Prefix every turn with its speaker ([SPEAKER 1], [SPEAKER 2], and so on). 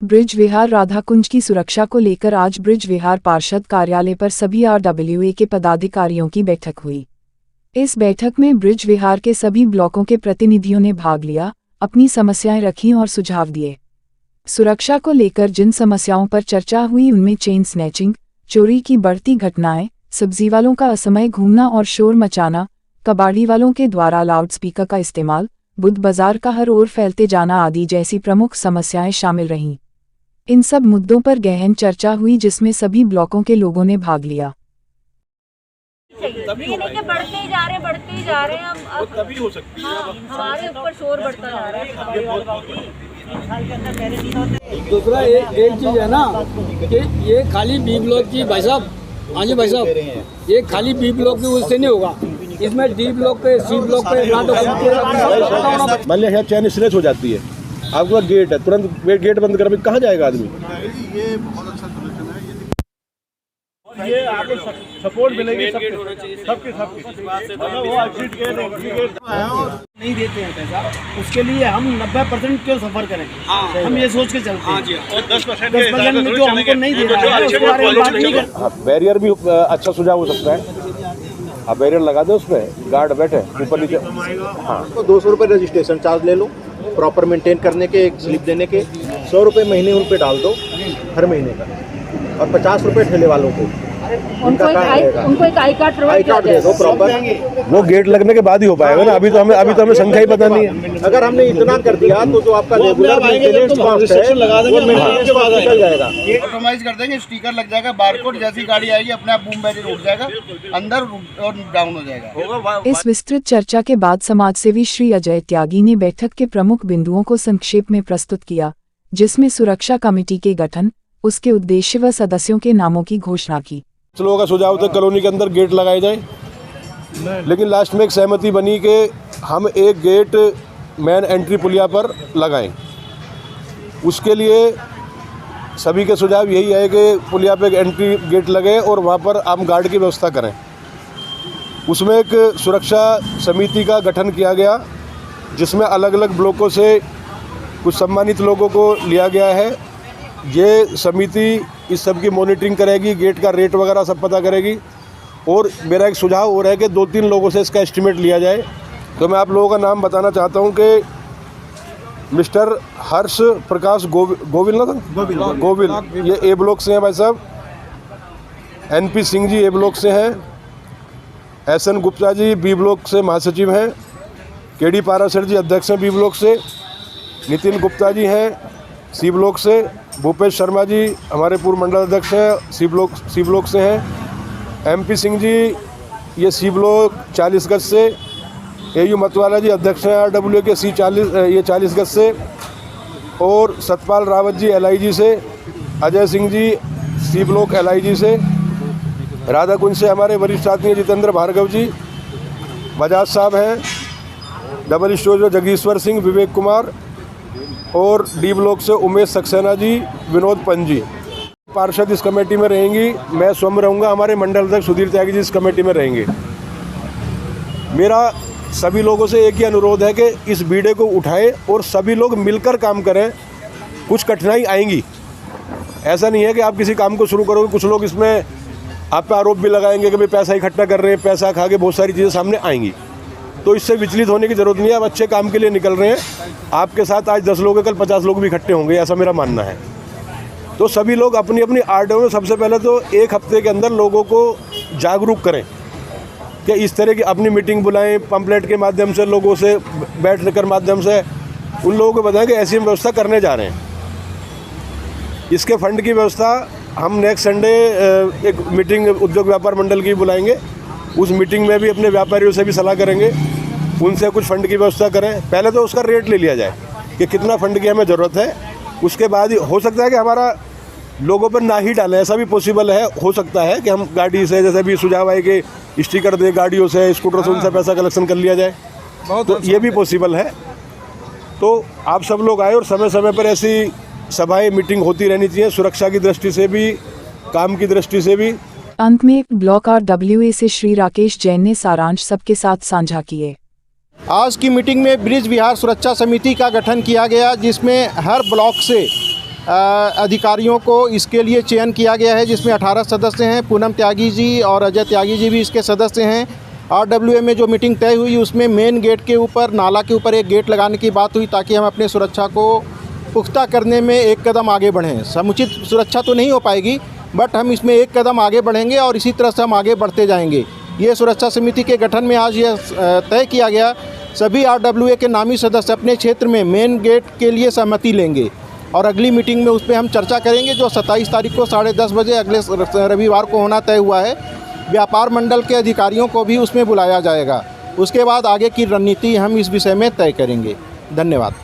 [SPEAKER 1] Bridge विहार राधाकुंज की सुरक्षा को लेकर आज ब्रिज विहार पार्षद कार्यालय पर सभी RWA के पदाधिकारियों की बैठक हुई। इस बैठक में ब्रिज विहार के सभी ब्लॉकों के प्रतिनिधियों ने भाग लिया, अपनी समस्याएं रखीं और सुझाव दिए। सुरक्षा को लेकर जिन समस्याओं पर चर्चा हुई उनमें चेन स्नैचिंग, चोरी की बढ़ती घटनाएं, सब्जी वालों का असमय घूमना और शोर मचाना, कबाड़ी वालों के द्वारा लाउडस्पीकर का इस्तेमाल, बुध बाजार का हर ओर फैलते जाना आदि जैसी प्रमुख समस्याएं शामिल रहीं। इन सब मुद्दों पर गहन चर्चा हुई जिसमें सभी ब्लॉकों के लोगों ने भाग लिया।
[SPEAKER 2] बढ़ते ही जा रहे हैं अब तभी हो सकती है। हमारे ऊपर शोर बढ़ता जा रहा है।
[SPEAKER 3] दूसरा एक चीज है ना कि ये खाली बी ब्लॉक की भाई साहब, हाँ जी भाई साहब, ये खाली बी ब्लॉक की उससे नहीं होगा, इसमें डी ब्लॉक पे, सी ब्लॉक पे
[SPEAKER 4] मान लिया चैन स्ट्रेच हो जाती है, आपके पास गेट है, तुरंत गेट बंद कर कहाँ जाएगा आदमी।
[SPEAKER 5] ये बहुत अच्छा सलूशन है।
[SPEAKER 6] ये आपको सपोर्ट मिलेगी सबके मतलब वो एग्जिट गेट
[SPEAKER 3] नहीं देते हैं पैसा, उसके लिए हम 90% क्यों सफर करें। हम ये सोच के चलते हैं
[SPEAKER 6] और 10%
[SPEAKER 3] जो हमको नहीं दे रहा है उसके बारे में बात नहीं करते।
[SPEAKER 4] बैरियर भी अच्छा सुझाव हो सकता है, आप बैरियर लगा दो, उस पर गार्ड बैठे ऊपर नीचे। हाँ,
[SPEAKER 5] तो 200 रुपये रजिस्ट्रेशन चार्ज ले लो, प्रॉपर मेंटेन करने के, एक स्लिप देने के 100 रुपये महीने उन पे डाल दो हर महीने का, और 50 रुपये ठेले वालों को
[SPEAKER 2] उनको एक आई कार्ड
[SPEAKER 5] दे दो प्रॉपर।
[SPEAKER 4] वो गेट लगने के बाद ही हो पाएगा ना, अभी तो हमें संख्या ही पता नहीं है।
[SPEAKER 5] अगर हमने इतना कर दिया तो जो आपका रेगुलर मेंटेनेंस कॉस्ट है वो मेंटेनेंस के बाद निकल जाएगा।
[SPEAKER 7] ऑटोमाइज कर देंगे, स्टिकर लग जाएगा, बारकोड, जैसी गाड़ी आएगी अपने आप बूम बैरियर उठ जाएगा, अंदर और डाउन हो जाएगा।
[SPEAKER 1] इस विस्तृत चर्चा के बाद समाजसेवी श्री अजय त्यागी ने बैठक के प्रमुख बिंदुओं को संक्षेप में प्रस्तुत किया, जिसमें सुरक्षा कमेटी के गठन, उसके उद्देश्य व सदस्यों के नामों की घोषणा की।
[SPEAKER 4] लोगों का सुझाव था कॉलोनी के अंदर गेट लगाए जाए, लेकिन लास्ट में एक सहमति बनी कि हम एक गेट मेन एंट्री पुलिया पर लगाएं। उसके लिए सभी के सुझाव यही है कि पुलिया पे एक एंट्री गेट लगे और वहाँ पर हम गार्ड की व्यवस्था करें। उसमें एक सुरक्षा समिति का गठन किया गया, जिसमें अलग अलग ब्लॉकों से कुछ सम्मानित लोगों को लिया गया है। ये समिति इस सब की मॉनिटरिंग करेगी, गेट का रेट वगैरह सब पता करेगी। और मेरा एक सुझाव और है कि 2-3 लोगों से इसका एस्टिमेट लिया जाए। तो मैं आप लोगों का नाम बताना चाहता हूं कि मिस्टर हर्ष प्रकाश गोविल ना था, गोविल, ये ए ब्लॉक से हैं भाई साहब। NP Singh ji A block से हैं। SN Gupta ji B block से महासचिव हैं। KD पाराशर जी अध्यक्ष हैं बी ब्लॉक से। नितिन गुप्ता जी हैं सी ब्लॉक से। भूपेश शर्मा जी हमारे पूर्व मंडल अध्यक्ष हैं, सी ब्लॉक से हैं। MP सिंह जी ये सी ब्लॉक 40 गज से। AU मतवाला जी अध्यक्ष हैं RWA के ये 40 गज से। और सतपाल रावत जी LIG से। Ajay Singh ji C block LIG से। राधाकुंज से हमारे वरिष्ठ साथी हैं जितेंद्र भार्गव जी, बजाज साहब हैं। डबल स्टोर जगदीश्वर सिंह, विवेक कुमार। और डी ब्लॉक से उमेश सक्सेना जी, विनोद पंत जी। पार्षद इस कमेटी में रहेंगी, मैं स्वयं रहूँगा, हमारे मंडल अध्यक्ष सुधीर त्यागी जी इस कमेटी में रहेंगे। मेरा सभी लोगों से एक ही अनुरोध है कि इस बीड़े को उठाएं और सभी लोग मिलकर काम करें। कुछ कठिनाई आएंगी, ऐसा नहीं है कि आप किसी काम को शुरू करोगे, कुछ लोग इसमें आप पे आरोप भी लगाएंगे कि भाई पैसा इकट्ठा कर रहे हैं, पैसा खा के बहुत सारी चीज़ें सामने आएंगी। तो इससे विचलित होने की ज़रूरत नहीं है। आप अच्छे काम के लिए निकल रहे हैं, आपके साथ आज 10 लोग, कल 50 लोग भी इकट्ठे होंगे, ऐसा मेरा मानना है। तो सभी लोग अपनी अपनी RWA में सबसे पहले तो एक हफ्ते के अंदर लोगों को जागरूक करें कि इस तरह की अपनी मीटिंग बुलाएं, पंपलेट के माध्यम से, लोगों से बैठने के माध्यम से उन लोगों को बताएं कि ऐसी हम व्यवस्था करने जा रहे हैं। इसके फंड की व्यवस्था हम नेक्स्ट संडे एक मीटिंग उद्योग व्यापार मंडल की बुलाएंगे। उस मीटिंग में भी अपने व्यापारियों से भी सलाह करेंगे, उनसे कुछ फंड की व्यवस्था करें। पहले तो उसका रेट ले लिया जाए कि कितना फंड की हमें ज़रूरत है। उसके बाद ही हो सकता है कि हमारा लोगों पर ना ही डालें, ऐसा भी पॉसिबल है। हो सकता है कि हम गाड़ी से, जैसे भी सुझाव आए कि स्टिकर दे गाड़ियों से, स्कूटर से, उनसे पैसा कलेक्शन कर लिया जाए, तो ये भी पॉसिबल है। तो आप सब लोग आए और समय समय पर ऐसी सभाएं, मीटिंग होती रहनी चाहिए, सुरक्षा की दृष्टि से भी, काम की दृष्टि से भी।
[SPEAKER 1] अंत में ब्लॉक RWA से श्री राकेश जैन ने सारांश सबके साथ साझा किए।
[SPEAKER 5] आज की मीटिंग में ब्रिज विहार सुरक्षा समिति का गठन किया गया, जिसमें हर ब्लॉक से अधिकारियों को इसके लिए चयन किया गया है, जिसमें 18 सदस्य हैं। पूनम त्यागी जी और अजय त्यागी जी भी इसके सदस्य हैं। RWA में जो मीटिंग तय हुई उसमें मेन गेट के ऊपर, नाला के ऊपर एक गेट लगाने की बात हुई, ताकि हम अपने सुरक्षा को पुख्ता करने में एक कदम आगे बढ़ें। समुचित सुरक्षा तो नहीं हो पाएगी, बट हम इसमें एक कदम आगे बढ़ेंगे और इसी तरह से हम आगे बढ़ते जाएंगे। ये सुरक्षा समिति के गठन में आज यह तय किया गया, सभी RWA के नामी सदस्य अपने क्षेत्र में मेन गेट के लिए सहमति लेंगे और अगली मीटिंग में उस पर हम चर्चा करेंगे, जो 27 तारीख को 10:30 बजे अगले रविवार को होना तय हुआ है। व्यापार मंडल के अधिकारियों को भी उसमें बुलाया जाएगा। उसके बाद आगे की रणनीति हम इस विषय में तय करेंगे। धन्यवाद।